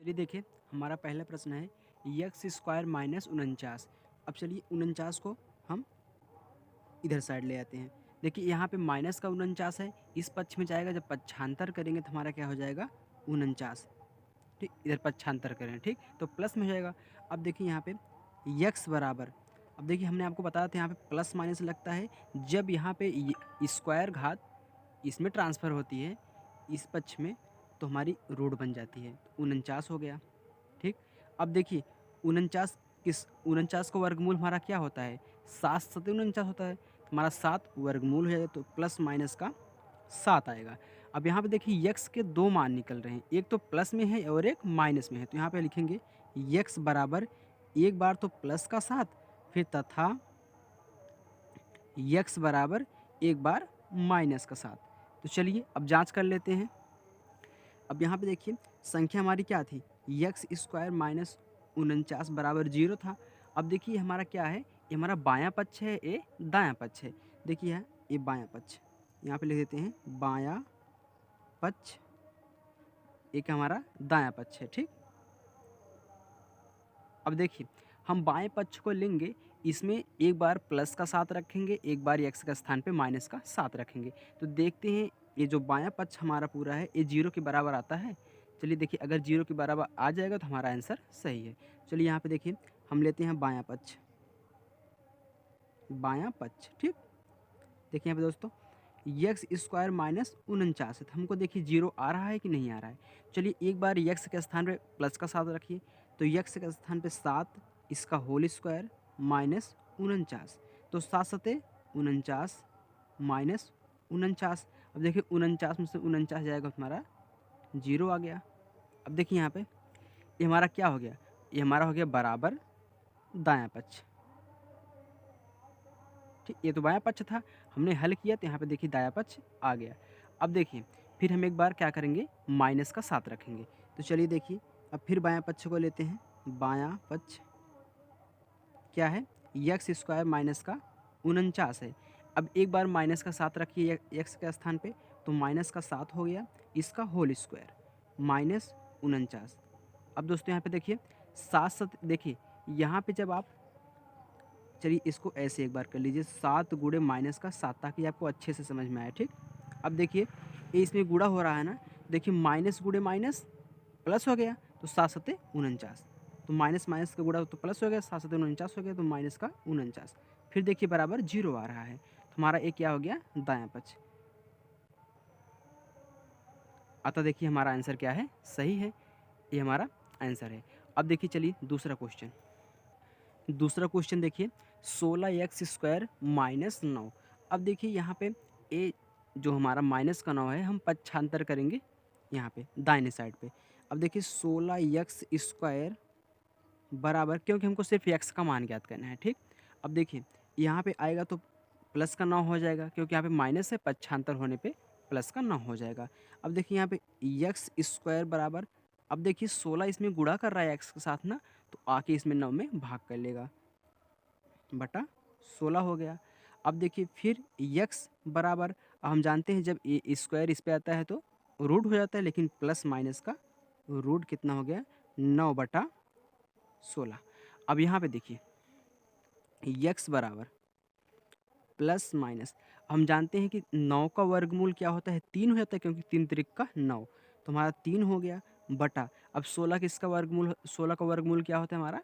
चलिए देखिए, हमारा पहला प्रश्न है यक्स स्क्वायर माइनस 49। अब चलिए 49 को हम इधर साइड ले आते हैं। देखिए यहाँ पे माइनस का 49 है, इस पक्ष में जाएगा, जब पक्षांतर करेंगे तो हमारा क्या हो जाएगा 49। ठीक, इधर पक्षांतर करें, ठीक तो प्लस में हो जाएगा। अब देखिए यहाँ पे यक्स बराबर, अब देखिए हमने आपको बताया था यहाँ पे प्लस माइनस लगता है जब यहाँ पे स्क्वायर घात इसमें ट्रांसफ़र होती है इस पक्ष में, तो हमारी रूट बन जाती है। 49 हो गया। ठीक, अब देखिए 49 किस 49 का वर्गमूल हमारा क्या होता है, 7 सत्ते 49 होता है, तो हमारा 7 वर्गमूल हो जाएगा, तो प्लस माइनस का 7 आएगा। अब यहाँ पे देखिए यक्स के दो मान निकल रहे हैं, एक तो प्लस में है और एक माइनस में है, तो यहाँ पे लिखेंगे यक्स बराबर एक बार तो प्लस का 7, फिर तथा यक्स बराबर एक बार माइनस का 7। तो चलिए अब जांच कर लेते हैं। अब यहाँ पे देखिए संख्या हमारी क्या थी, यक्स स्क्वायर माइनस 49 बराबर 0 था। अब देखिए हमारा क्या है, ये हमारा बायां पक्ष है, ये दायां पक्ष है। देखिए ये बायां पक्ष, यहाँ पे लिख देते हैं बायां पक्ष, एक हमारा दायां पक्ष है। ठीक, अब देखिए हम बाएं पक्ष को लेंगे, इसमें एक बार प्लस का 7 रखेंगे, एक बार यक्स का स्थान पे माइनस का 7 रखेंगे, तो देखते हैं ये जो बायां पक्ष हमारा पूरा है ये 0 के बराबर आता है। चलिए देखिए अगर 0 के बराबर आ जाएगा तो हमारा आंसर सही है। चलिए यहाँ पे देखिए हम लेते हैं बायां पक्ष, बायां पक्ष। ठीक, देखिए यहाँ पे दोस्तों यक्स स्क्वायर माइनस 49 है, तो हमको देखिए 0 आ रहा है कि नहीं आ रहा है। चलिए एक बार यक्स के स्थान पे प्लस का 7 रखिए, तो यक्स के स्थान पे 7, इसका होल स्क्वायर माइनस 49, तो 7 सते 49 माइनस 49। अब देखिए 49 में से 49 जाएगा तो हमारा 0 आ गया। अब देखिए यहाँ पे ये हमारा क्या हो गया, ये हमारा हो गया बराबर दायां पक्ष। ठीक, ये तो बायां पक्ष था, हमने हल किया तो यहाँ पे देखिए दायां पक्ष आ गया। अब देखिए फिर हम एक बार क्या करेंगे, माइनस का 7 रखेंगे, तो चलिए देखिए अब फिर बायां पक्ष को लेते हैं। बायां पक्ष क्या है, यक्स स्क्वायर माइनस का 49 है। अब एक बार माइनस का 7 रखिए यक्स के स्थान पे, तो माइनस का 7 हो गया, इसका होल स्क्वायर माइनस 49। अब दोस्तों यहाँ पे देखिए 7 7, देखिए यहाँ पे जब आप, चलिए इसको ऐसे एक बार कर लीजिए, 7 गुणे माइनस का 7, ताकि आपको अच्छे से समझ में आए। ठीक, अब देखिए ये इसमें गुणा हो रहा है ना, देखिए माइनस गुणे माइनस प्लस हो गया, तो 7 सत्ते 49, तो माइनस माइनस का गुणा तो प्लस हो गया, 7 सत्ते 49 हो गया, तो माइनस का 49। फिर देखिए बराबर 0 आ रहा है, तो हमारा एक क्या हो गया दायां पक्ष। अतः देखिए हमारा आंसर क्या है, सही है, ये हमारा आंसर है। अब देखिए चलिए दूसरा क्वेश्चन, दूसरा क्वेश्चन देखिए 16 एक्स स्क्वायर माइनस 9। अब देखिए यहाँ पे ए जो हमारा माइनस का 9 है, हम पक्षांतर करेंगे यहाँ पे दाहिने साइड पे। अब देखिए 16 एक्स स्क्वायर बराबर, क्योंकि हमको सिर्फ एक्स का मान ज्ञात करना है। ठीक, अब देखिए यहाँ पे आएगा तो प्लस का 9 हो जाएगा, क्योंकि यहाँ पे माइनस है, पक्षांतर होने पे प्लस का 9 हो जाएगा। अब देखिए यहाँ पे एक्स स्क्वायर बराबर, अब देखिए 16 इसमें गुणा कर रहा है एक्स के साथ ना, तो आके इसमें 9 में भाग कर लेगा, बटा 16 हो गया। अब देखिए फिर यक्स बराबर, हम जानते हैं जब ये स्क्वायर इस पे आता है तो रूट हो जाता है, लेकिन प्लस माइनस का रूट कितना हो गया 9 बटा 16। अब यहाँ पे देखिए यक्स बराबर प्लस माइनस, हम जानते हैं कि 9 का वर्गमूल क्या होता है, 3 हो जाता है, क्योंकि 3 त्रिक का 9, तो हमारा 3 हो गया बटा, अब 16 किसका वर्गमूल, 16 का वर्गमूल क्या होता है हमारा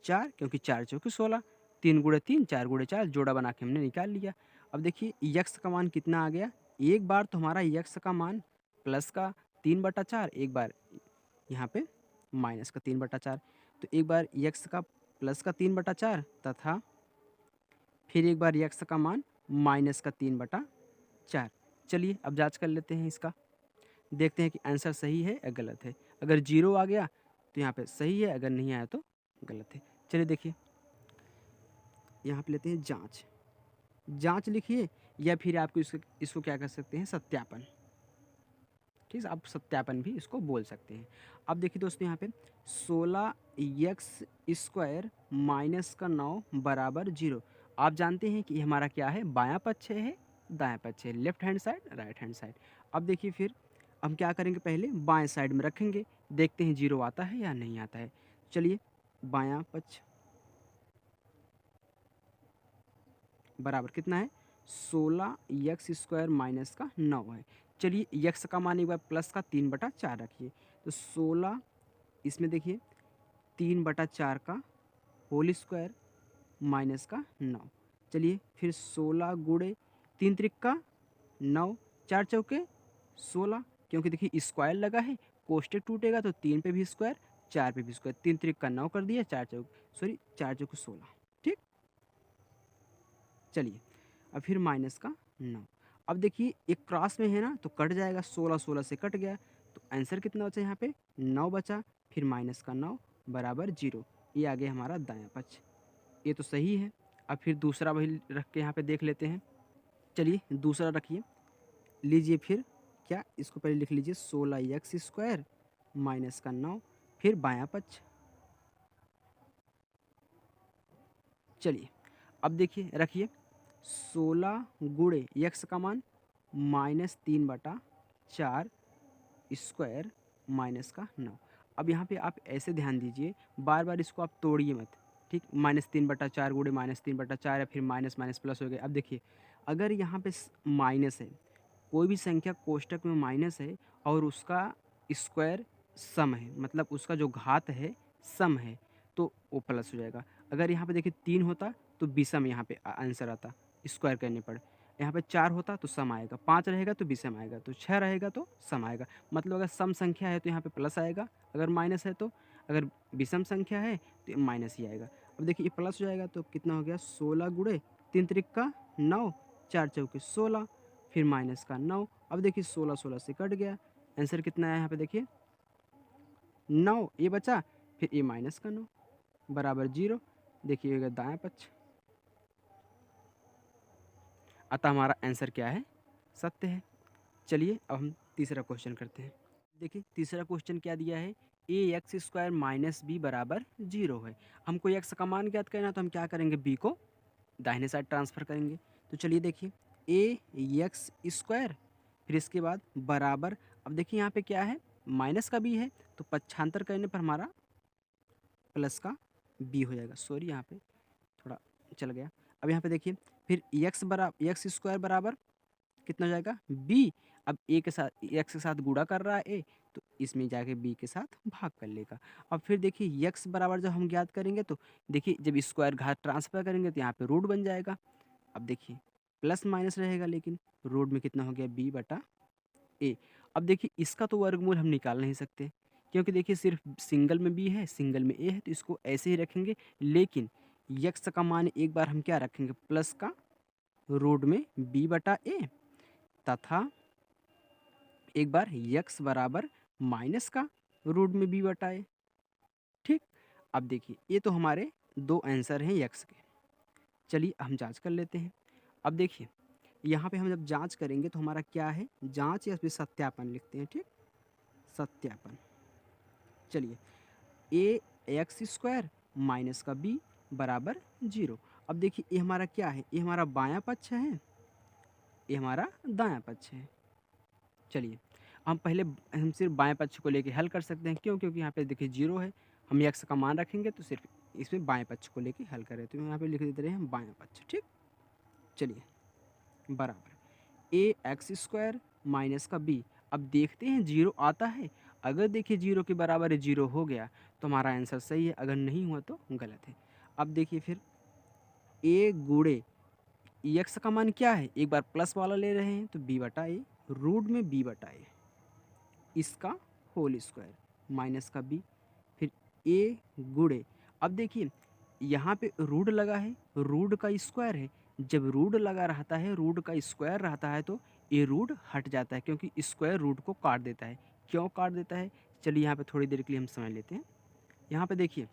4, क्योंकि 4 चौके 16, 3 गुणे 3 4 गुणे 4, जोड़ा बना के हमने निकाल लिया। अब देखिए यक्स का मान कितना आ गया, एक बार तो हमारा यक्स का मान प्लस का 3/4, एक बार यहाँ पे माइनस का 3/4, तो एक बार यक्स का प्लस का 3/4 तथा फिर एक बार यक्स का मान माइनस का 3/4। चलिए अब जांच कर लेते हैं इसका, देखते हैं कि आंसर सही है या गलत है। अगर 0 आ गया तो यहाँ पे सही है, अगर नहीं आया तो गलत है। चलिए देखिए यहाँ पे लेते हैं जांच, जांच लिखिए, या फिर आपको इसको क्या कर सकते हैं, सत्यापन। ठीक है, आप सत्यापन भी इसको बोल सकते हैं। अब देखिए दोस्तों यहाँ पे 16 एक्स स्क्वायर माइनस का 9 बराबर 0। आप जानते हैं कि हमारा क्या है, बायां पक्ष है दायां पक्ष है, left hand side right hand side. अब देखिए फिर हम क्या करेंगे, पहले बाएं साइड में रखेंगे, देखते हैं जीरो आता है या नहीं आता है। चलिए बायां पक्ष बराबर कितना है 16 x² माइनस का 9 है। चलिए यक्स का मान एक बार प्लस का 3/4 रखिए, तो 16 इसमें देखिए 3/4 का होल स्क्वायर माइनस का 9। चलिए फिर 16 गुणे 3 त्रिक का 9, 4 चौके 16, क्योंकि देखिए स्क्वायर लगा है, कोष्टक टूटेगा तो 3 पे भी स्क्वायर 4 पे भी स्क्वायर, 3 त्रिक का 9 कर दिया, 4 चौके 16। ठीक, चलिए अब फिर माइनस का 9। अब देखिए एक क्रॉस में है ना तो कट जाएगा, 16 16 से कट गया, तो आंसर कितना बचा यहाँ पे 9 बचा, फिर माइनस का 9 बराबर 0। ये आ गया हमारा दायां पक्ष, ये तो सही है। अब फिर दूसरा वही रख के यहाँ पे देख लेते हैं। चलिए दूसरा रखिए, लीजिए फिर क्या, इसको पहले लिख लीजिए 16 x² माइनस का 9, फिर बायां पक्ष। चलिए अब देखिए रखिए 16 गुणे यक्स का मान -3/4 स्क्वायर माइनस का 9। अब यहाँ पे आप ऐसे ध्यान दीजिए, बार बार इसको आप तोड़िए मत, ठीक। -3/4 गुणे -3/4 या फिर माइनस माइनस प्लस हो गए। अब देखिए अगर यहाँ पे माइनस है, कोई भी संख्या कोष्टक में माइनस है और उसका स्क्वायर सम है, मतलब उसका जो घात है सम है, तो वो प्लस हो जाएगा। अगर यहाँ पे देखिए 3 होता तो विषम यहाँ पे आंसर आता, स्क्वायर करने पर। यहाँ पे 4 होता तो सम आएगा, 5 रहेगा तो विषम आएगा, तो 6 रहेगा तो सम आएगा। मतलब अगर सम संख्या है तो यहाँ पे प्लस आएगा, अगर माइनस है तो, अगर विषम संख्या है तो माइनस ही आएगा। अब देखिए ये प्लस हो जाएगा तो कितना हो गया 16 गुणे 3 त्रिक का 9, 4 चौके 16, फिर माइनस का 9। अब देखिए 16 16 से कट गया, आंसर कितना है यहाँ पे देखिए 9, ये बचा, फिर ये माइनस का 9 बराबर 0। देखिएगा दायां पक्ष, अतः हमारा आंसर क्या है सत्य है। चलिए अब हम तीसरा क्वेश्चन करते हैं। देखिए तीसरा क्वेश्चन क्या दिया है, ax² माइनस बी बराबर 0 है। हमको x का मान ज्ञात करना है, तो हम क्या करेंगे b को दाहिने साइड ट्रांसफ़र करेंगे। तो चलिए देखिए ax², फिर इसके बाद बराबर, अब देखिए यहाँ पे क्या है माइनस का b है, तो पक्षांतर करने पर हमारा प्लस का b हो जाएगा। सॉरी यहाँ पे थोड़ा चल गया। अब यहाँ पे देखिए फिर x² बराबर कितना हो जाएगा b। अब a के साथ x के साथ गुणा कर रहा है a, तो इसमें जाके b के साथ भाग कर लेगा। अब फिर देखिए x बराबर जब हम ज्ञात करेंगे तो देखिए जब स्क्वायर घात ट्रांसफर करेंगे तो यहाँ पे रूट बन जाएगा। अब देखिए प्लस माइनस रहेगा, लेकिन रूट में कितना हो गया b/a। अब देखिए इसका तो वर्गमूल हम निकाल नहीं सकते, क्योंकि देखिए सिर्फ सिंगल में b है, सिंगल में a है, तो इसको ऐसे ही रखेंगे। लेकिन x का मान एक बार हम क्या रखेंगे प्लस का रूट में b/a, तथा एक बार x बराबर माइनस का रूट में b/a। ठीक, अब देखिए ये तो हमारे दो आंसर हैं x के। चलिए हम जांच कर लेते हैं। अब देखिए यहाँ पे हम जब जांच करेंगे तो हमारा क्या है, जांच या फिर सत्यापन लिखते हैं, ठीक, सत्यापन। चलिए ax² माइनस का b बराबर 0। अब देखिए ये हमारा क्या है, ये हमारा बायां पक्ष है, ये हमारा दायां पक्ष है। चलिए हम सिर्फ बाएं पक्ष को लेके हल कर सकते हैं, क्यों, क्योंकि यहाँ पे देखिए 0 है, हम x का मान रखेंगे तो सिर्फ इसमें बाएं पक्ष को लेके हल करें, तो यहाँ पे लिख देते रहे हम बायां पक्ष। ठीक, चलिए बराबर ax² माइनस का b। अब देखते हैं 0 आता है, अगर देखिए 0 के बराबर 0 हो गया तो हमारा आंसर सही है, अगर नहीं हुआ तो गलत है। अब देखिए फिर a गुणे x का मान क्या है, एक बार प्लस वाला ले रहे हैं तो b/a, रूट में b/a, इसका होल स्क्वायर माइनस का b, फिर a गुणे, अब देखिए यहाँ पे रूट लगा है, रूट का स्क्वायर है, जब रूट लगा रहता है, रूट का स्क्वायर रहता है तो ये रूट हट जाता है, क्योंकि स्क्वायर रूट को काट देता है। क्यों काट देता है, चलिए यहाँ पे थोड़ी देर के लिए हम समझ लेते हैं। यहाँ पे देखिए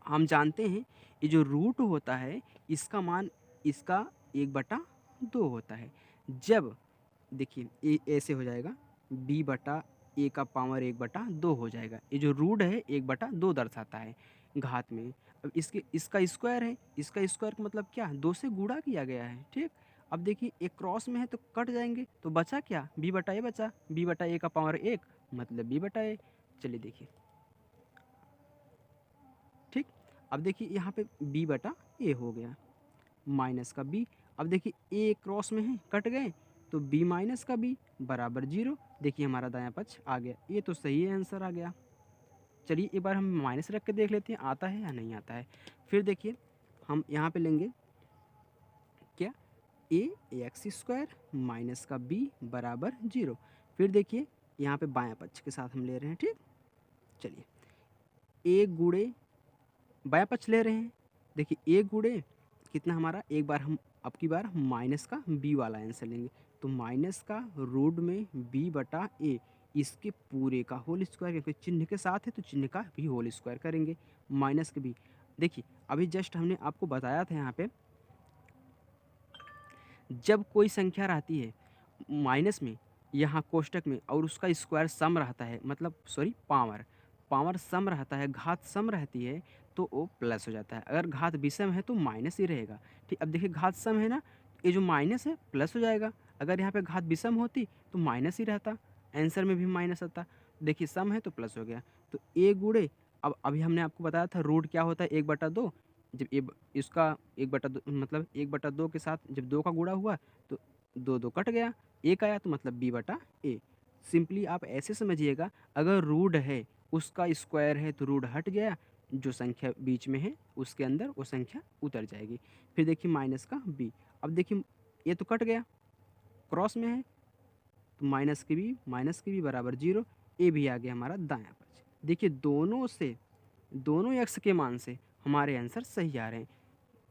हम जानते हैं ये जो रूट होता है इसका मान इसका 1/2 होता है। जब देखिए ये ऐसे हो जाएगा b/a का पावर 1/2 हो जाएगा। ये जो रूट है 1/2 दर्शाता है घात में। अब इसका स्क्वायर है, इसका स्क्वायर का मतलब क्या, 2 से गुणा किया गया है। ठीक, अब देखिए एक क्रॉस में है तो कट जाएंगे, तो बचा क्या b/a बचा, b/a का पावर 1 मतलब b/a। चलिए देखिए, ठीक। अब देखिए यहाँ पे बी बटा ए हो गया, माइनस का बी। अब देखिए ए क्रॉस में है, कट गए, तो बी माइनस का बी बराबर 0। देखिए हमारा दायां पक्ष आ गया, ये तो सही है, आंसर आ गया। चलिए एक बार हम माइनस रख के देख लेते हैं आता है या नहीं आता है। फिर देखिए हम यहाँ पे लेंगे क्या, ए एक्स स्क्वायर माइनस का बी बराबर 0। फिर देखिए यहाँ पे बायां पक्ष के साथ हम ले रहे हैं, ठीक। चलिए ए गुणे बायां पक्ष ले रहे हैं, देखिए ए गुणे कितना हमारा, एक बार हम अब की बार माइनस का बी वाला आंसर लेंगे, तो माइनस का रूट में बी बटा ए, इसके पूरे का होल स्क्वायर, क्योंकि चिन्ह के साथ है तो चिन्ह का भी होल स्क्वायर करेंगे, माइनस के बी। देखिए अभी जस्ट हमने आपको बताया था यहाँ पे, जब कोई संख्या रहती है माइनस में यहाँ कोष्टक में और उसका स्क्वायर सम रहता है, मतलब सॉरी पावर पावर सम रहता है, घात सम रहती है, तो वो प्लस हो जाता है। अगर घात विषम है तो माइनस ही रहेगा, ठीक। अब देखिए घात सम है ना, ये जो माइनस है प्लस हो जाएगा, अगर यहाँ पे घात विषम होती तो माइनस ही रहता, आंसर में भी माइनस आता। देखिए सम है तो प्लस हो गया, तो ए गुणे, अब अभी हमने आपको बताया था रूट क्या होता है, 1/2। जब ए इसका 1/2 मतलब 1/2 के साथ जब 2 का गुणा हुआ तो 2 कट गया, 1 आया तो मतलब बी बटा ए। सिंपली आप ऐसे समझिएगा, अगर रूट है उसका स्क्वायर है तो रूट हट गया, जो संख्या बीच में है उसके अंदर वो संख्या उतर जाएगी। फिर देखिए माइनस का बी, अब देखिए ये तो कट गया, क्रॉस में है, तो माइनस के बी बराबर 0, ए भी आ गया हमारा दायां पक्ष। देखिए दोनों एक्स के मान से हमारे आंसर सही आ रहे हैं।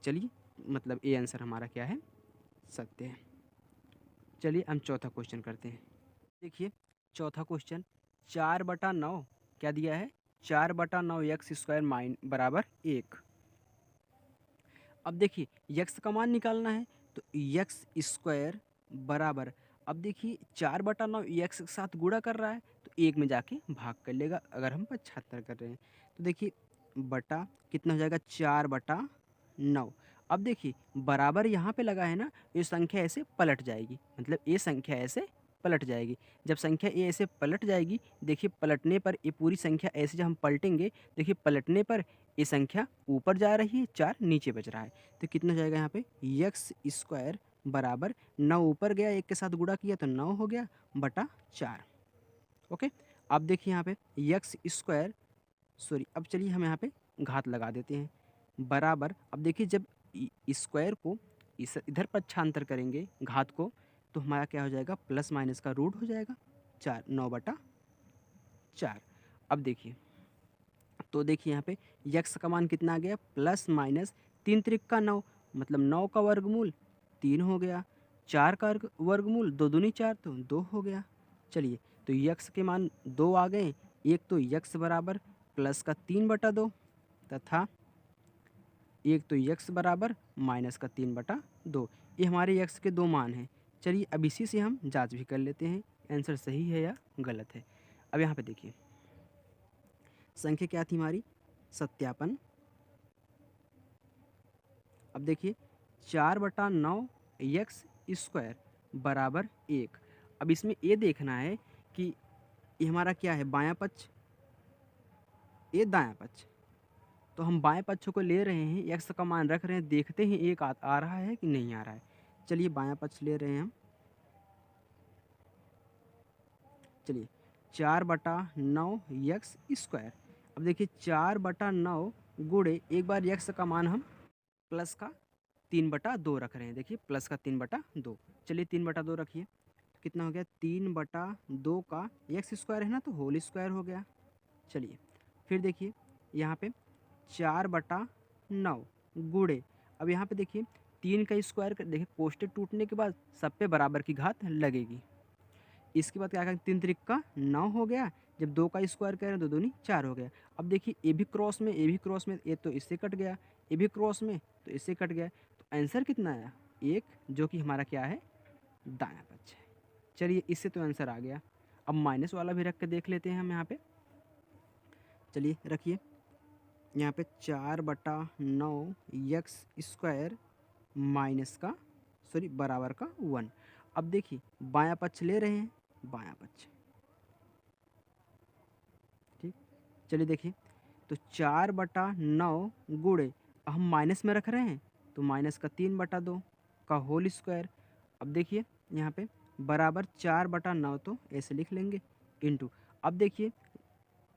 चलिए मतलब ए आंसर हमारा क्या है, सत्य है। चलिए हम चौथा क्वेश्चन करते हैं। देखिए चौथा क्वेश्चन, 4/9 क्या दिया है, 4/9 एक्स स्क्वायर माइन बराबर 1। अब देखिए यक्स का मान निकालना है, तो यक्स स्क्वायर बराबर, अब देखिए 4/9 यक्स के साथ गुणा कर रहा है तो एक में जाके भाग कर लेगा, अगर हम 75 कर रहे हैं तो देखिए बटा कितना हो जाएगा, 4/9। अब देखिए बराबर यहाँ पे लगा है ना, ये संख्या ऐसे पलट जाएगी, मतलब ये संख्या ऐसे पलट जाएगी। जब संख्या ये ऐसे पलट जाएगी, देखिए पलटने पर ये पूरी संख्या ऐसे जब हम पलटेंगे, देखिए पलटने पर ये संख्या ऊपर जा रही है, 4 नीचे बच रहा है, तो कितना हो जाएगा यहाँ पे, यक्स स्क्वायर बराबर 9 ऊपर गया, 1 के साथ गुणा किया तो 9 हो गया बटा 4। ओके, अब देखिए यहाँ पे यक्स स्क्वायर, सॉरी अब चलिए हम यहाँ पे घात लगा देते हैं, बराबर, अब देखिए जब स्क्वायर को इस इधर पक्षांतर करेंगे घात को, तो हमारा क्या हो जाएगा, प्लस माइनस का रूट हो जाएगा 4, 9/4। अब देखिए तो देखिए यहाँ पे यक्स का मान कितना आ गया, प्लस माइनस 3 त्रिक का 9, मतलब 9 का वर्गमूल 3 हो गया, 4 का वर्गमूल 2 दूनी 4 तो 2 हो गया। चलिए तो यक्स के मान 2 आ गए, एक तो यक्स बराबर प्लस का 3/2 तथा एक तो यक्स बराबर माइनस का 3/2। ये हमारे यक्स के दो मान हैं। चलिए अब इसी से हम जांच भी कर लेते हैं आंसर सही है या गलत है। अब यहाँ पे देखिए संख्या क्या थी हमारी, सत्यापन। अब देखिए 4/9 यक्स स्क्वायर बराबर 1। अब इसमें ये देखना है कि ये हमारा क्या है, बायां पक्ष, ये दायां पक्ष, तो हम बाएं पक्ष को ले रहे हैं, यक्स का मान रख रहे हैं, देखते हैं एक आ रहा है कि नहीं आ रहा है। चलिए बायां पक्ष ले रहे हैं हम, चलिए 4/9 यक्स स्क्वायर। अब देखिए 4/9 गुणे, एक बार यक्स का मान हम प्लस का 3/2 रख रहे हैं, देखिए प्लस का 3/2। चलिए 3/2 रखिए, तो कितना हो गया, 3/2 का एक्स स्क्वायर है ना, तो होल स्क्वायर हो गया। चलिए फिर देखिए यहाँ पे 4/9 गुणे, अब यहाँ पे देखिए 3 का स्क्वायर देखिए कोष्टक टूटने के बाद सब पे बराबर की घात लगेगी। इसके बाद क्या करें, 3 त्रिक का 9 हो गया, जब 2 का स्क्वायर करें तो 2 दूनी 4 हो गया। अब देखिए ए भी क्रॉस में, ए भी क्रॉस में, ये तो इससे कट गया, ए भी क्रॉस में तो इससे कट गया, तो आंसर कितना आया, 1, जो कि हमारा क्या है, दायां पक्ष है। चलिए इससे तो आंसर आ गया। अब माइनस वाला भी रख के देख लेते हैं हम यहाँ पे। चलिए रखिए यहाँ पे 4/9 यक्स स्क्वायर माइनस का, सॉरी बराबर का 1। अब देखिए बायां पक्ष ले रहे हैं, बायां पक्ष, चलिए देखिए, तो 4/9 गुणे, हम माइनस में रख रहे हैं तो माइनस का 3/2 का होल स्क्वायर। अब देखिए यहाँ पे बराबर 4/9, तो ऐसे लिख लेंगे इंटू। अब देखिए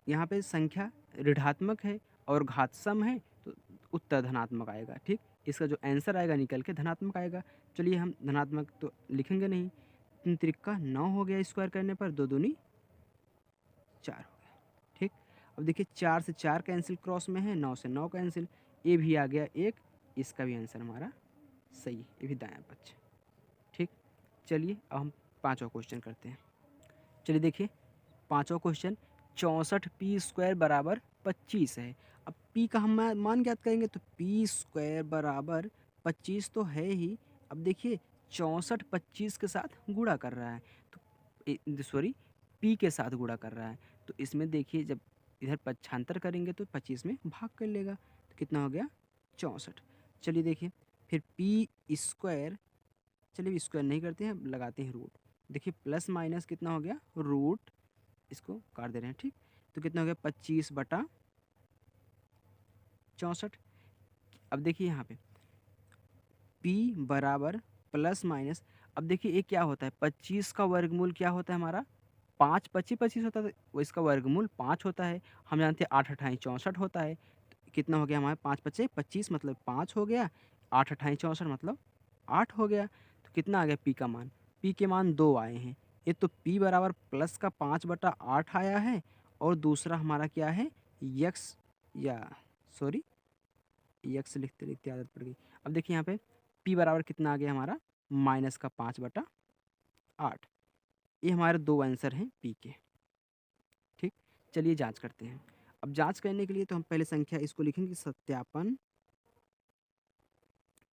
यहाँ पे संख्या ऋणात्मक है और घात सम है, तो उत्तर धनात्मक आएगा। ठीक, इसका जो आंसर आएगा निकल के धनात्मक आएगा। चलिए हम धनात्मक तो लिखेंगे नहीं, 3 त्रिका 9 हो गया स्क्वायर करने पर, 2 दूनी 4 हो गया। ठीक, अब देखिए 4 से 4 कैंसिल क्रॉस में है, 9 से 9 कैंसिल, ये भी आ गया 1, इसका भी आंसर हमारा सही है, ये भी दायां पक्ष। ठीक, चलिए अब हम पाँचवा क्वेश्चन करते हैं। चलिए देखिए पाँचवा क्वेश्चन, 64p² बराबर 25 है। अब p का हम मान ज्ञात करेंगे, तो p² बराबर 25 तो है ही। अब देखिए 64 25 के साथ गुणा कर रहा है, तो सॉरी p के साथ गुणा कर रहा है, तो इसमें देखिए जब इधर पक्षांतर करेंगे तो 25 में भाग कर लेगा, तो कितना हो गया 64। चलिए देखिए फिर p², चलिए स्क्वायर नहीं करते हैं, लगाते हैं रूट। देखिए प्लस माइनस कितना हो गया रूट, इसको काट दे रहे हैं। ठीक, तो कितना हो गया 25/64। अब देखिए यहाँ पे p बराबर प्लस माइनस, अब देखिए ये क्या होता है, 25 का वर्गमूल क्या होता है हमारा 5 25 25 होता है, वो इसका वर्गमूल 5 होता है। हम जानते हैं 8 अठाई 64 होता है, तो कितना हो गया हमारे 5 25 25 मतलब 5 हो गया, 8 अठाई 64 मतलब 8 हो गया। तो कितना आ गया p का मान, p के मान 2 आए हैं। एक तो p बराबर प्लस का 5/8 आया है, और दूसरा हमारा क्या है यक्स, या सॉरी यक्स लिखते लिखते आदत पड़ गई। अब देखिए यहाँ पे p बराबर कितना आ गया हमारा माइनस का 5/8। ये हमारे दो आंसर हैं p के। ठीक, चलिए जांच करते हैं। अब जांच करने के लिए तो हम पहले संख्या इसको लिखेंगे, सत्यापन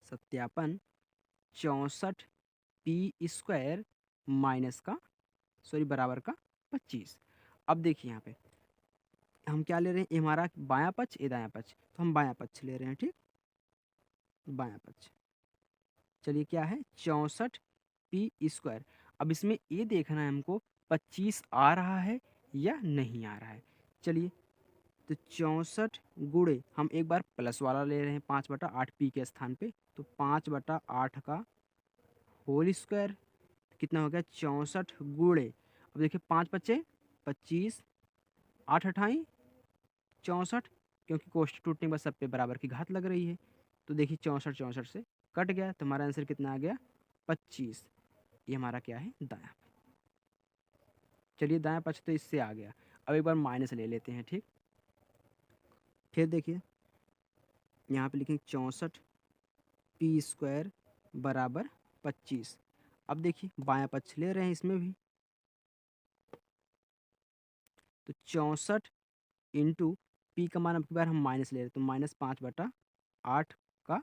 सत्यापन 64p² माइनस का बराबर का 25। अब देखिए यहाँ पे हम क्या ले रहे हैं, ये हमारा बायां पक्ष, ये दायां पक्ष, तो हम बायां पक्ष ले रहे हैं। ठीक, बायां पक्ष, चलिए क्या है 64p²। अब इसमें ये देखना है हमको 25 आ रहा है या नहीं आ रहा है। चलिए तो 64 गुणे, हम एक बार प्लस वाला ले रहे हैं 5/8 p के स्थान पे, तो 5/8 का होल स्क्वायर, कितना हो गया 64 गुणे, अब देखिए 5 बचे 25, 8 अठाई 64, क्योंकि कोष्ठ टूटने के बाद सब पे बराबर की घात लग रही है, तो देखिए 64 64 से कट गया, तो हमारा आंसर कितना आ गया 25। ये हमारा क्या है दायां। चलिए दायां पक्ष तो इससे आ गया। अब एक बार माइनस ले लेते हैं। ठीक, फिर देखिए यहाँ पे लिखेंगे 64p² बराबर 25। अब देखिए बायां पक्ष ले रहे हैं इसमें भी, तो 64 इंटू p का मान अब की बार हम माइनस ले रहे हैं, तो -5/8 का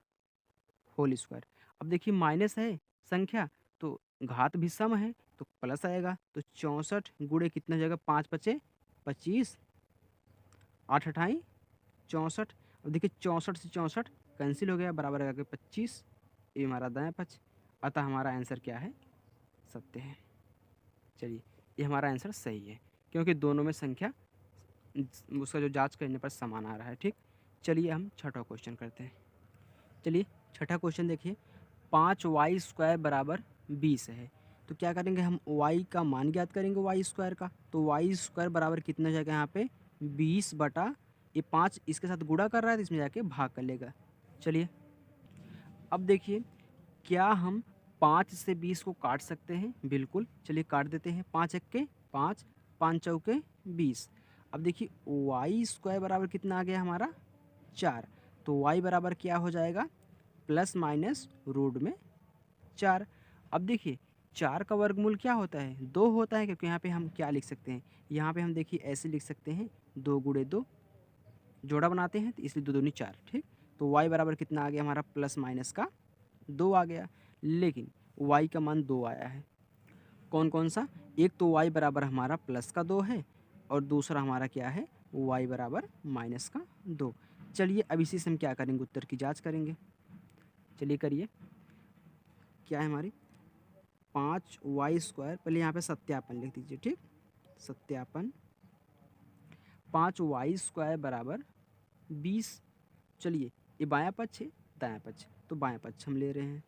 होल स्क्वायर। अब देखिए माइनस है संख्या, तो घात भी सम है, तो प्लस आएगा, तो 64 गुणे कितना हो जाएगा 5 पचे 25, 8 अठाई 64। अब देखिए 64 से 64 कैंसिल हो गया, बराबर आगे 25, ये हमारा दायां पक्ष। अतः हमारा आंसर क्या है सत्य है। चलिए ये हमारा आंसर सही है, क्योंकि दोनों में संख्या उसका जो जांच करने पर समान आ रहा है। ठीक, चलिए हम छठा क्वेश्चन करते हैं। चलिए छठा क्वेश्चन देखिए, 5y² बराबर 20 है। तो क्या करेंगे हम y का मान ज्ञात करेंगे y² का, तो y² बराबर कितना हो जाएगा यहाँ पे 20 बटा, ये 5 इसके साथ गुणा कर रहा है तो इसमें जाके भाग कर लेगा। चलिए अब देखिए क्या हम 5 से 20 को काट सकते हैं, बिल्कुल चलिए काट देते हैं। 5 1 5, 5 चौके 20। अब देखिए y² बराबर कितना आ गया हमारा 4, तो y बराबर क्या हो जाएगा प्लस माइनस रूट में 4। अब देखिए 4 का वर्गमूल क्या होता है 2 होता है, क्योंकि यहाँ पे हम क्या लिख सकते हैं, यहाँ पे हम देखिए ऐसे लिख सकते हैं 2 गुणे 2, जोड़ा बनाते हैं तो इसलिए 2 दूनी 4। ठीक, तो y बराबर कितना आ गया हमारा प्लस माइनस का 2 आ गया, लेकिन y का मान 2 आया है। कौन कौन सा, एक तो y बराबर हमारा प्लस का 2 है, और दूसरा हमारा क्या है y बराबर माइनस का 2। चलिए अब इसी से हम क्या करेंगे उत्तर की जांच करेंगे। चलिए करिए, क्या है हमारी 5y², पहले यहाँ पे सत्यापन लिख दीजिए। ठीक, सत्यापन 5y² बराबर 20। चलिए ये बायां पक्ष है, दायां पक्ष, तो बायां पक्ष हम ले रहे हैं।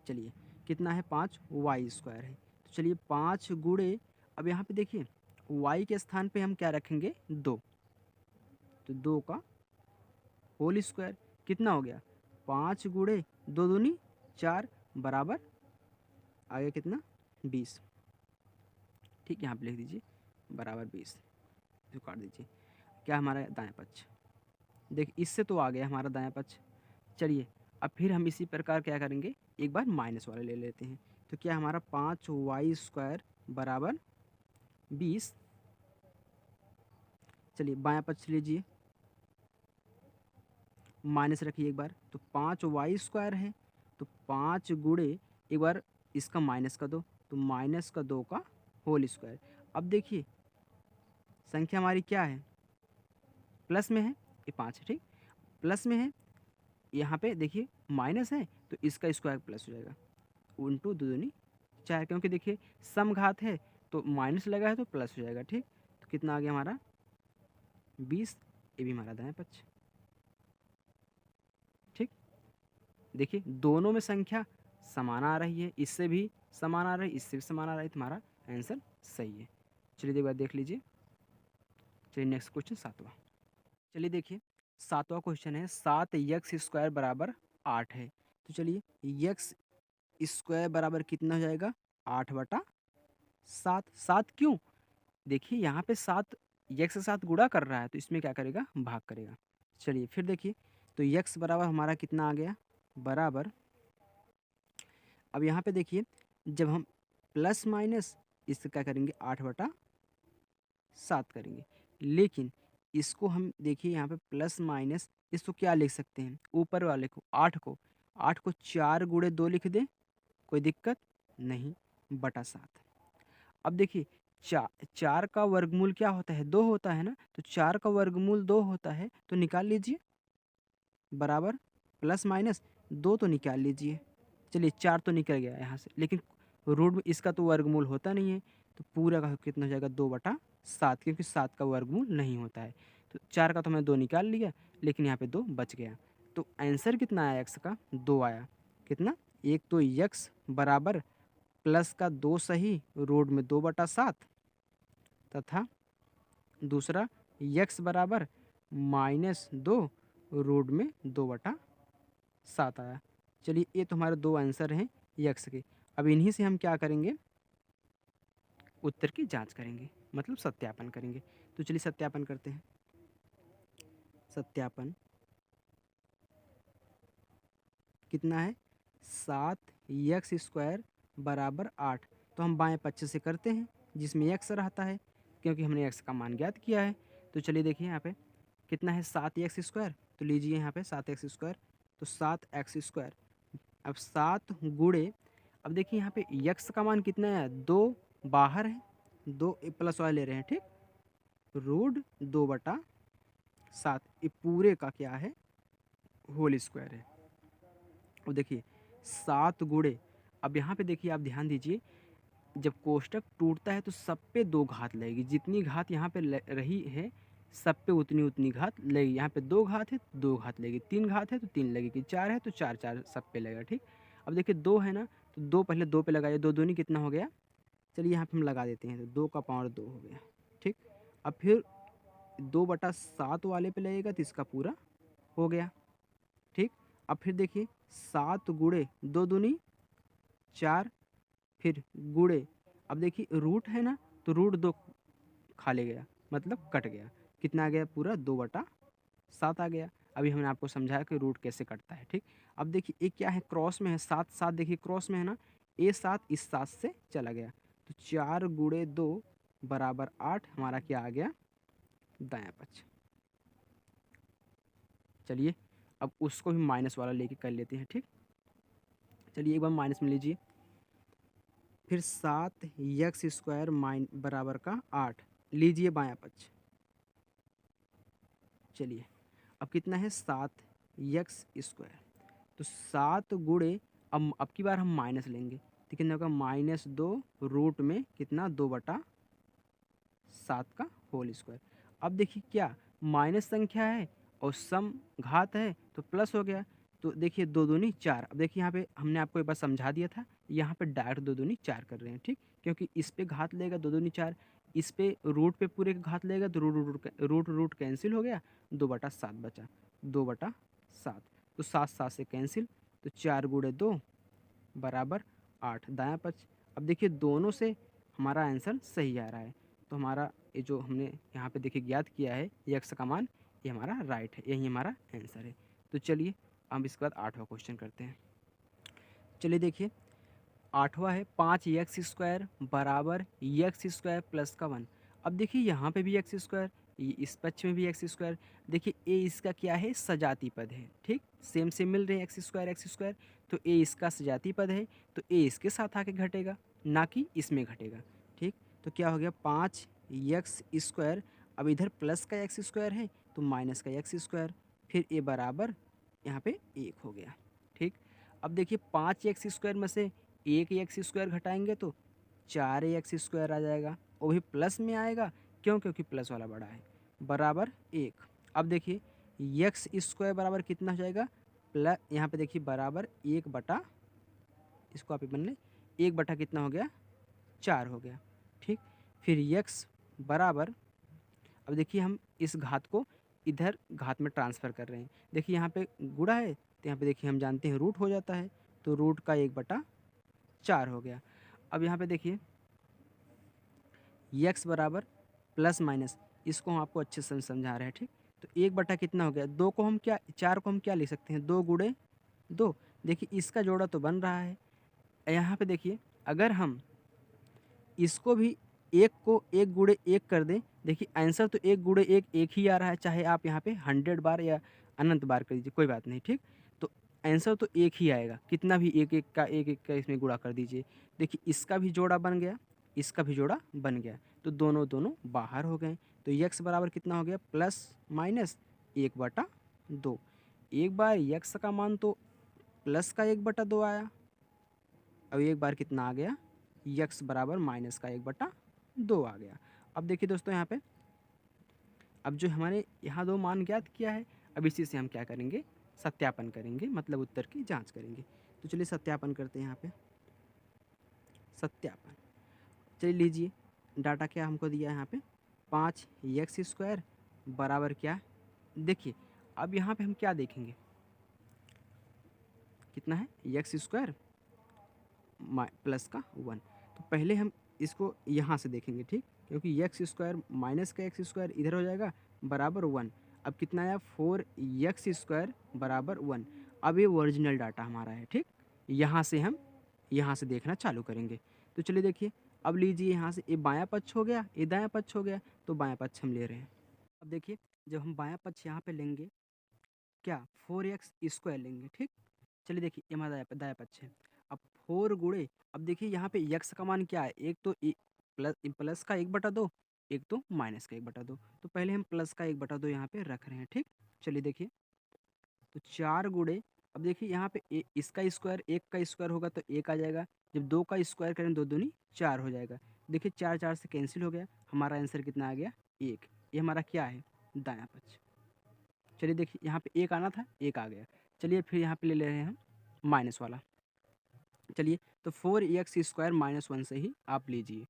चलिए कितना है, 5y² है, तो चलिए 5 गुणे, अब यहाँ पे देखिए y के स्थान पे हम क्या रखेंगे, 2, तो 2 का होल स्क्वायर कितना हो गया, 5 गुणे 2 दूनी 4 बराबर आ गया कितना, 20। ठीक, यहाँ पे लिख दीजिए बराबर 20, जो काट दीजिए। क्या हमारा दायां पक्ष, देख इससे तो आ गया हमारा दायां पक्ष। चलिए अब फिर हम इसी प्रकार क्या करेंगे, एक बार माइनस वाले ले लेते हैं। तो क्या हमारा 5y² बराबर 20। चलिए बायां पक्ष लीजिए, माइनस रखिए एक बार, तो 5y² है, तो 5 गुणे एक बार इसका माइनस का 2, तो माइनस का 2 का होल स्क्वायर। अब देखिए संख्या हमारी क्या है, प्लस में है, ये 5 है, ठीक, प्लस में है, यहाँ पे देखिए माइनस है, तो इसका स्क्वायर प्लस हो जाएगा, इंटू 2 दूनी 4, क्योंकि देखिए सम घात है तो माइनस लगा है तो प्लस हो जाएगा। ठीक, तो कितना आ गया हमारा 20, ये भी हमारा दायां पक्ष। ठीक, देखिए दोनों में संख्या समान आ रही है, इससे भी समान आ रही है, इससे भी समान आ रही है, तो हमारा आंसर सही है। चलिए एक बार देख लीजिए। चलिए नेक्स्ट क्वेश्चन 7वां। चलिए देखिए 7वां क्वेश्चन है 7x² बराबर 8 है। तो चलिए x² बराबर कितना हो जाएगा, 8/7। 7 क्यों, देखिए यहाँ पे 7 x के साथ गुणा कर रहा है, तो इसमें क्या करेगा, भाग करेगा। चलिए फिर देखिए, तो x बराबर हमारा कितना आ गया, बराबर, अब यहाँ पे देखिए जब हम प्लस माइनस इससे क्या करेंगे, 8/7 करेंगे, लेकिन इसको हम देखिए यहाँ पे प्लस माइनस, इसको क्या लिख सकते हैं, ऊपर वाले को 8 को 4 गुणे 2 लिख दें, कोई दिक्कत नहीं, बटा 7। अब देखिए 4 का वर्गमूल क्या होता है, 2 होता है ना, तो 4 का वर्गमूल 2 होता है, तो निकाल लीजिए, बराबर प्लस माइनस 2 तो निकाल लीजिए। चलिए 4 तो निकल गया यहाँ से, लेकिन रूट में इसका तो वर्गमूल होता नहीं है, तो पूरा का कितना हो जाएगा, 2/7, क्योंकि 7 का वर्गमूल नहीं होता है। तो 4 का तो हमने 2 निकाल लिया, लेकिन यहाँ पे 2 बच गया, तो आंसर कितना आया, x का 2 आया। कितना, एक तो x बराबर प्लस का 2 सही, रूट में 2/7, तथा दूसरा x बराबर -2, रूट में 2/7 आया। चलिए ये तो हमारे 2 आंसर हैं यक्स के। अब इन्हीं से हम क्या करेंगे, उत्तर की जांच करेंगे, मतलब सत्यापन करेंगे। तो चलिए सत्यापन करते हैं। सत्यापन कितना है, 7x² बराबर 8, तो हम बाएं पक्ष से करते हैं जिसमें x रहता है, क्योंकि हमने x का मान ज्ञात किया है। तो चलिए देखिए यहाँ पे कितना है, 7x², तो लीजिए यहाँ पे 7x², तो 7x²। अब 7 गुणे, अब देखिए यहाँ पे x का मान कितना है, 2 बाहर है, 2 प्लस वाले ले रहे हैं, ठीक, रूट 2/7, ये पूरे का क्या है, होल स्क्वायर है। और देखिए 7 गुणे, अब यहाँ पे देखिए आप ध्यान दीजिए, जब कोष्टक टूटता है तो सब पे 2 घात लगेगी, जितनी घात यहाँ पे रही है सब पे उतनी उतनी घात लगेगी। यहाँ पे 2 घात है तो 2 घात लगेगी, 3 घात है तो 3 लगेगी, 4 है तो 4 सब पे लगेगा। ठीक, अब देखिए 2 है ना, तो 2 पहले 2 पे लगाइए, 2 दूनी कितना हो गया, चलिए यहाँ पे हम लगा देते हैं, तो 2 का पावर 2 हो गया। ठीक, अब फिर 2/7 वाले पे लगेगा, तो इसका पूरा हो गया। ठीक, अब फिर देखिए 7 गुणे 2 दूनी 4, फिर गुणे, अब देखिए रूट है ना, तो रूट 2 खा ले गया, मतलब कट गया, कितना आ गया, पूरा 2/7 आ गया। अभी हमने आपको समझाया कि रूट कैसे कटता है। ठीक, अब देखिए ये क्या है, क्रॉस में है, 7 देखिए क्रॉस में है ना, ये 7 इस 7 से चला गया, तो 4 गुणे 2 बराबर 8, हमारा क्या आ गया, दायां पक्ष। चलिए अब उसको भी माइनस वाला लेके कर लेते हैं। ठीक, चलिए एक बार माइनस में लीजिए, फिर 7x² बराबर का 8 लीजिए बायां पक्ष। चलिए अब कितना है, 7x², तो 7 गुणे, अब की बार हम माइनस लेंगे, तो कितना होगा, -2 रूट में कितना, 2/7 का होल स्क्वायर। अब देखिए क्या माइनस संख्या है और सम घात है तो प्लस हो गया। तो देखिए 2 दूनी 4। अब देखिए यहाँ पे हमने आपको एक बार समझा दिया था, यहाँ पे डायरेक्ट 2 दूनी 4 कर रहे हैं, ठीक? क्योंकि इस पे घात लेगा 2 दूनी 4, इस पे रूट पे पूरे का घात लेगा तो रूट कैंसिल हो गया, 2/7 बचा, 2/7। तो 7 से कैंसिल, तो 4 गुणे 2 बराबर 8, दायां पक्ष। अब देखिए दोनों से हमारा आंसर सही आ रहा है, तो हमारा ये जो हमने यहाँ पे देखिए ज्ञात किया है यक्स का मान, ये हमारा राइट है, यही हमारा आंसर है। तो चलिए हम इसके बाद 8वां क्वेश्चन करते हैं। चलिए देखिए 8वां है 5x² बराबर x² प्लस का 1। अब देखिए यहाँ पे भी एक्स स्क्वायर, इस पक्ष में भी x²। देखिए ए इसका क्या है, सजाती पद है, ठीक? सेम सेम मिल रहे हैं x²। तो ए इसका सजाती पद है, तो ए इसके साथ आके घटेगा, ना कि इसमें घटेगा, ठीक? तो क्या हो गया 5x²। अब इधर प्लस का x² है तो माइनस का x², फिर ए बराबर यहाँ पे 1 हो गया, ठीक? अब देखिए 5x² में से एक x² घटाएंगे तो 4x² आ जाएगा, वो भी प्लस में आएगा, क्यों? क्योंकि प्लस वाला बड़ा है, बराबर 1। अब देखिए x² बराबर कितना हो जाएगा, प्लस यहाँ पे देखिए बराबर 1 बटा, इसको आप बन ले 1 बटा कितना हो गया, 4 हो गया, ठीक? फिर x बराबर, अब देखिए हम इस घात को इधर घात में ट्रांसफ़र कर रहे हैं। देखिए यहाँ पे गुणा है तो यहाँ पे देखिए हम जानते हैं रूट हो जाता है, तो रूट का 1/4 हो गया। अब यहाँ पे देखिए x बराबर प्लस माइनस, इसको हम आपको अच्छे से समझा रहे हैं, ठीक? तो 1 बटा कितना हो गया, 2 को हम क्या, 4 को हम क्या लिख सकते हैं, 2 गुणे 2। देखिए इसका जोड़ा तो बन रहा है। यहाँ पे देखिए अगर हम इसको भी 1 को 1 गुणे 1 कर दें, देखिए आंसर तो 1 गुणे 1 1 ही आ रहा है, चाहे आप यहाँ पे 100 बार या अनंत बार कर दीजिए, कोई बात नहीं, ठीक? तो आंसर तो 1 ही आएगा, कितना भी 1 1 का इसमें गुणा कर दीजिए। देखिए इसका भी जोड़ा बन गया, इसका भी जोड़ा बन गया, तो दोनों दोनों बाहर हो गए। तो x बराबर कितना हो गया, प्लस माइनस 1/2। एक बार x का मान तो प्लस का 1/2 आया, अब एक बार कितना आ गया, x बराबर माइनस का 1/2 आ गया। अब देखिए दोस्तों यहाँ पे, अब जो हमारे यहाँ 2 मान ज्ञात किया है, अब इसी से हम क्या करेंगे, सत्यापन करेंगे, मतलब उत्तर की जांच करेंगे। तो चलिए सत्यापन करते हैं यहाँ पे, सत्यापन। चलिए लीजिए डाटा क्या हमको दिया है यहाँ पे, 5x² बराबर क्या, देखिए अब यहाँ पे हम क्या देखेंगे, कितना है x² प्लस का 1। तो पहले हम इसको यहाँ से देखेंगे, ठीक? क्योंकि x² माइनस का x² इधर हो जाएगा, बराबर 1। अब कितना आया, 4x² बराबर 1। अब ये ओरिजिनल डाटा हमारा है, ठीक? यहाँ से हम यहाँ से देखना चालू करेंगे। तो चलिए देखिए, अब लीजिए यहाँ से ये बायां पक्ष हो गया, ये दायां पक्ष हो गया, तो बायां पक्ष हम ले रहे हैं। अब देखिए जब हम बायां पक्ष यहाँ पे लेंगे, क्या 4x² लेंगे, ठीक? चलिए देखिए ये हमारा दायां पक्ष है। अब 4 गुणे, अब देखिए यहाँ पे x का मान क्या है, एक तो प्लस का 1/2, एक तो माइनस का 1/2। तो पहले हम प्लस का 1/2 यहाँ पे रख रहे हैं, ठीक? चलिए देखिए, तो 4 गुणे, अब देखिए यहाँ पे इसका स्क्वायर, 1 का स्क्वायर होगा तो 1 आ जाएगा, जब 2 का स्क्वायर करें 2 दूनी 4 हो जाएगा। देखिए 4 4 से कैंसिल हो गया, हमारा आंसर कितना आ गया, 1। ये हमारा क्या है, दायां पक्ष। चलिए देखिए यहाँ पे 1 आना था, 1 आ गया। चलिए फिर यहाँ पे ले ले रहे हैं हम माइनस वाला। चलिए तो 4x² माइनस 1 से ही आप लीजिए।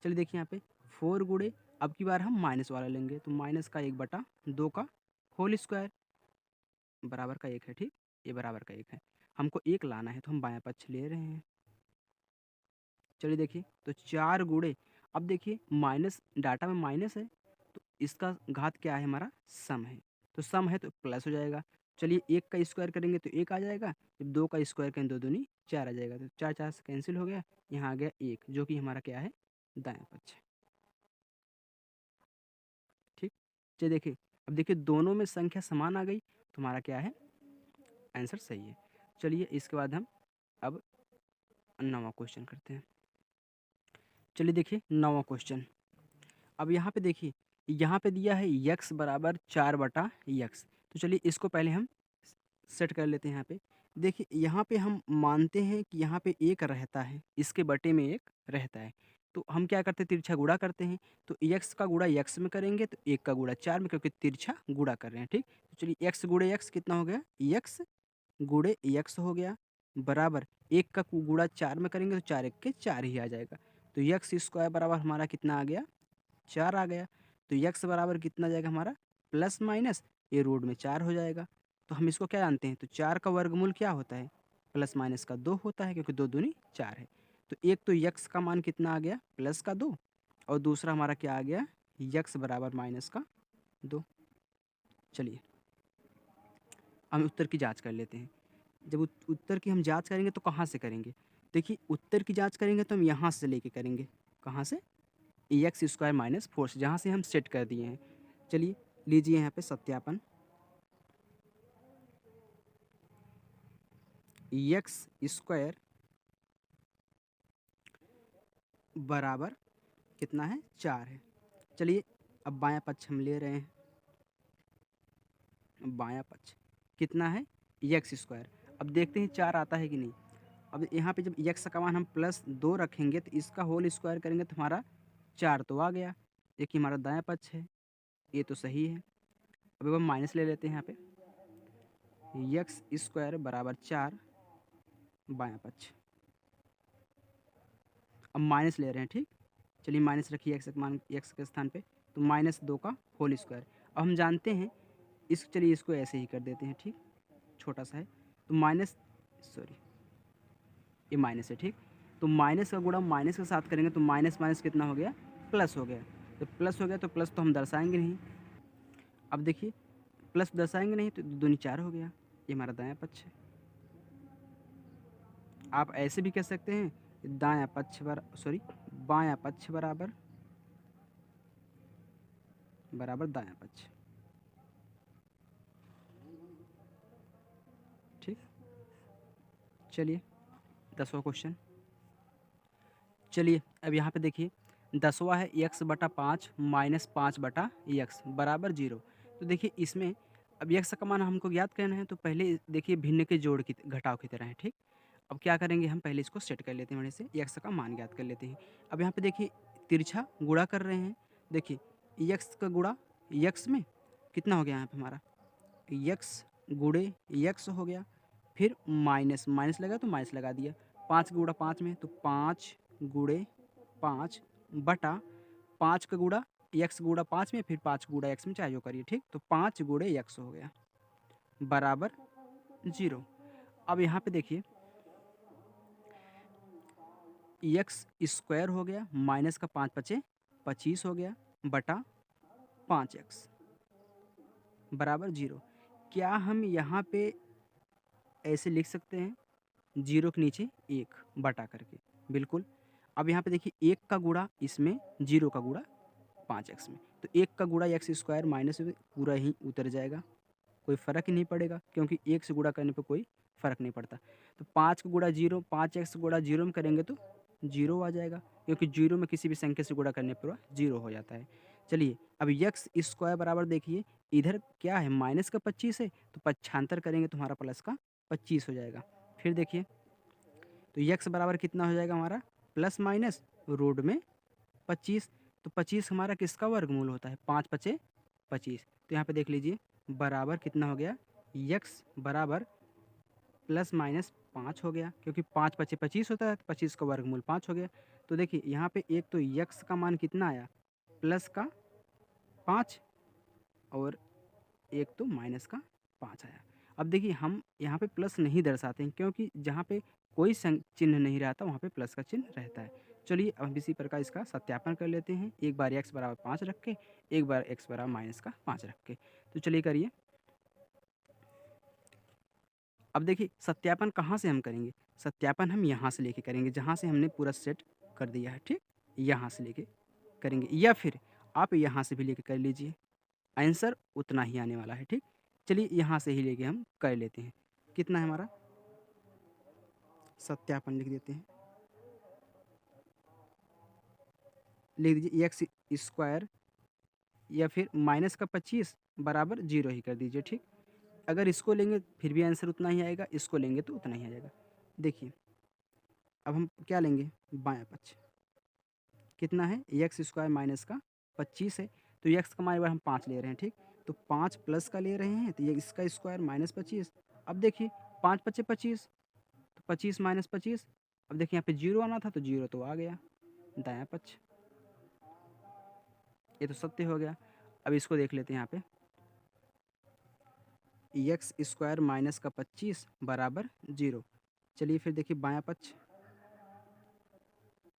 चलिए देखिए यहाँ पे 4 गुणे, अब की बार हम माइनस वाला लेंगे, तो माइनस का 1/2 का होल स्क्वायर बराबर का 1 है, ठीक? ये बराबर का 1 है, हमको 1 लाना है तो हम बायां पक्ष ले रहे हैं। चलिए देखिए तो 4 गुणे, अब देखिए माइनस, डाटा में माइनस है तो इसका घात क्या है, हमारा सम है, तो सम है तो प्लस हो जाएगा। चलिए 1 का स्क्वायर करेंगे तो 1 आ जाएगा, जब 2 का स्क्वायर करेंगे 2 दूनी 4 आ जाएगा, तो 4 4 से कैंसिल हो गया, यहाँ आ गया 1, जो कि हमारा क्या है, दायां पक्ष है, ठीक? चलिए देखिए, अब देखिए दोनों में संख्या समान आ गई, तो हमारा क्या है, आंसर सही है। चलिए इसके बाद हम अब 9वां क्वेश्चन करते हैं। चलिए देखिए 9वां क्वेश्चन, अब यहाँ पे देखिए, यहाँ पे दिया है x बराबर 4/x। तो चलिए इसको पहले हम सेट कर लेते हैं यहाँ पे। देखिए यहाँ पे हम मानते हैं कि यहाँ पे 1 रहता है, इसके बटे में 1 रहता है। तो हम क्या करते हैं, तिरछा गुणा करते हैं। तो एक्स का गुणा एक्स में करेंगे तो एक का गुणा 4 में, क्योंकि तिरछा गुणा कर रहे हैं, ठीक। तो चलिए एक्स गुणे एक्स कितना हो गया, एक्स गुणे एक्स हो गया, बराबर एक का गुणा 4 में करेंगे तो 4 एक के 4 ही आ जाएगा। तो एक्स स्क्वायर बराबर हमारा कितना आ गया, 4 आ गया। तो एक्स बराबर कितना जाएगा हमारा, प्लस माइनस ये रूट में 4 हो जाएगा। तो हम इसको क्या जानते हैं, तो 4 का वर्गमूल क्या होता है, प्लस माइनस का 2 होता है, क्योंकि 2 दूनी 4 है। तो एक तो यक्स का मान कितना आ गया, प्लस का 2, और दूसरा हमारा क्या आ गया, यक्स बराबर माइनस का 2। चलिए हम उत्तर की जांच कर लेते हैं। जब उत्तर की हम जांच करेंगे तो कहाँ से करेंगे, देखिए उत्तर की जांच करेंगे तो हम यहाँ से लेके करेंगे, कहाँ से, एक्स स्क्वायर माइनस 4 से, जहाँ से हम सेट कर दिए हैं। चलिए लीजिए यहाँ पे सत्यापन, एक्स स्क्वायर बराबर कितना है, 4 है। चलिए अब बायां पक्ष हम ले रहे हैं, बायां पक्ष कितना है, एक्स स्क्वायर। अब देखते हैं 4 आता है कि नहीं। अब यहाँ पे जब एक्स का मान हम प्लस 2 रखेंगे तो इसका होल स्क्वायर करेंगे तो हमारा 4 तो आ गया। एक ही हमारा दायां पक्ष है, ये तो सही है। अब हम माइनस ले लेते हैं यहाँ पे, एक्स स्क्वायर बराबर 4 बायां पक्ष, अब माइनस ले रहे हैं, ठीक। चलिए माइनस रखिए एक्स मान, एक्स के स्थान पे, तो माइनस 2 का होल स्क्वायर। अब हम जानते हैं चलिए इसको ऐसे ही कर देते हैं, ठीक, छोटा सा है। तो माइनस, सॉरी ये माइनस है, ठीक। तो माइनस का गुणा माइनस के साथ करेंगे तो माइनस माइनस कितना हो गया, प्लस हो गया। तो प्लस हो गया तो प्लस तो हम दर्शाएंगे नहीं। अब देखिए प्लस दर्शाएंगे नहीं तो दूनी 4 हो गया, ये हमारा दायां पक्ष है। आप ऐसे भी कह सकते हैं दायां पक्ष बायां पक्ष बराबर दायां पक्ष, ठीक। चलिए 10वां क्वेश्चन, चलिए अब यहाँ पे देखिए 10वां है एक्स बटा 5 माइनस 5 बटा एक्स बराबर 0। तो देखिए इसमें अब एक्स का मान हमको ज्ञात करना है, तो पहले देखिए भिन्न के जोड़ की घटाव की तरह है, ठीक। अब क्या करेंगे, हम पहले इसको सेट कर लेते हैं, बड़े से एक्स का मान ज्ञात कर लेते हैं। अब यहाँ पे देखिए तिरछा गुणा कर रहे हैं, देखिए एक्स का गुणा एक्स में कितना हो गया यहाँ पे हमारा, एक्स गुणे एक्स हो गया, फिर माइनस माइनस लगा तो माइनस लगा दिया, 5 गुणा 5 में तो 5 गुणे 5 बटा 5 का गुणा एक्स गुणा 5 में, फिर 5 गुणा एक्स में, चाहे जो करिए, ठीक। तो 5 गुणे एक्स हो गया बराबर 0। अब यहाँ पे देखिए एक्स स्क्वायर हो गया माइनस का 5 पचे 25 हो गया बटा 5x बराबर 0। क्या हम यहाँ पे ऐसे लिख सकते हैं, 0 के नीचे 1 बटा करके, बिल्कुल। अब यहाँ पे देखिए 1 का गुणा इसमें, 0 का गुणा 5x में, तो 1 का गुणा एक्स स्क्वायर माइनस में पूरा ही उतर जाएगा, कोई फ़र्क ही नहीं पड़ेगा, क्योंकि 1 से गुणा करने पे कोई फ़र्क नहीं पड़ता। तो 5 का गुणा 0, 5x गुणा 0 में करेंगे तो 0 आ जाएगा, क्योंकि 0 में किसी भी संख्या से गुणा करने पर 0 हो जाता है। चलिए अब एक्स स्क्वायर बराबर देखिए, इधर क्या है माइनस का 25 है, तो पक्षांतर करेंगे तो हमारा प्लस का 25 हो जाएगा। फिर देखिए तो एक्स बराबर कितना हो जाएगा हमारा, प्लस माइनस रूट में 25। तो 25 हमारा किसका वर्गमूल होता है, 5 पचे 25। तो यहाँ पे देख लीजिए बराबर कितना हो गया, एक्स बराबर प्लस माइनस 5 हो गया, क्योंकि 5 पचे 25 होता है, तो 25 का वर्गमूल 5 हो गया। तो देखिए यहाँ पे एक तो एक्स का मान कितना आया, प्लस का 5, और एक तो माइनस का 5 आया। अब देखिए हम यहाँ पे प्लस नहीं दर्शाते हैं, क्योंकि जहाँ पे कोई चिन्ह नहीं रहता वहाँ पे प्लस का चिन्ह रहता है। चलिए अब हम इसी प्रकार इसका सत्यापन कर लेते हैं, एक बार एक्स बराबर 5 रख के, एक बार एक्स बराबर माइनस का 5 रख के। तो चलिए करिए। अब देखिए सत्यापन कहाँ से हम करेंगे, सत्यापन हम यहाँ से लेके करेंगे, जहाँ से हमने पूरा सेट कर दिया है, ठीक। यहाँ से लेके करेंगे, या फिर आप यहाँ से भी लेके कर लीजिए, आंसर उतना ही आने वाला है, ठीक। चलिए यहाँ से ही लेके हम कर लेते हैं। कितना है हमारा, सत्यापन लिख देते हैं, लिख दीजिए एक्स स्क्वायर या फिर माइनस का 25 बराबर 0 ही कर दीजिए, ठीक। अगर इसको लेंगे फिर भी आंसर उतना ही आएगा, इसको लेंगे तो उतना ही आ जाएगा। देखिए अब हम क्या लेंगे, बायां पक्ष, कितना है, एक्स स्क्वायर माइनस का 25 है। तो एक्स का मान हम 5 ले रहे हैं, ठीक। तो 5 प्लस का ले रहे हैं, तो ये इसका स्क्वायर माइनस 25। अब देखिए 5 पच्चे 25, तो 25 माइनस 25। अब देखिए यहाँ पे जीरो आना था, तो जीरो तो आ गया दायां पक्ष, ये तो सत्य हो गया। अब इसको देख लेते हैं यहाँ पे, एक्स स्क्वायर माइनस का 25 बराबर जीरो। चलिए फिर देखिए बायां पक्ष,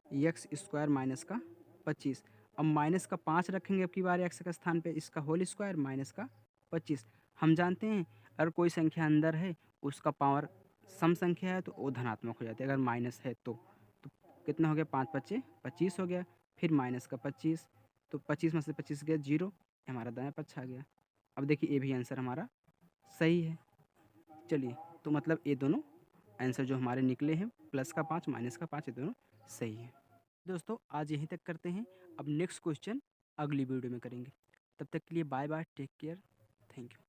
एक्स स्क्वायर माइनस का 25। अब माइनस का 5 रखेंगे अब की बार एक्स के स्थान पे, इसका होल स्क्वायर माइनस का 25। हम जानते हैं अगर कोई संख्या अंदर है उसका पावर सम संख्या है तो वो धनात्मक हो जाती है, अगर माइनस है तो कितना हो गया, 5 पच्चे 25 हो गया, फिर माइनस का 25, तो 25 में से 25 गया जीरो, हमारा दायां पक्ष आ गया। अब देखिए ये भी आंसर हमारा सही है। चलिए, तो मतलब ये दोनों आंसर जो हमारे निकले हैं, प्लस का 5 माइनस का 5, ये दोनों सही है। दोस्तों आज यहीं तक करते हैं, अब नेक्स्ट क्वेश्चन अगली वीडियो में करेंगे। तब तक के लिए bye bye, take care, thank you.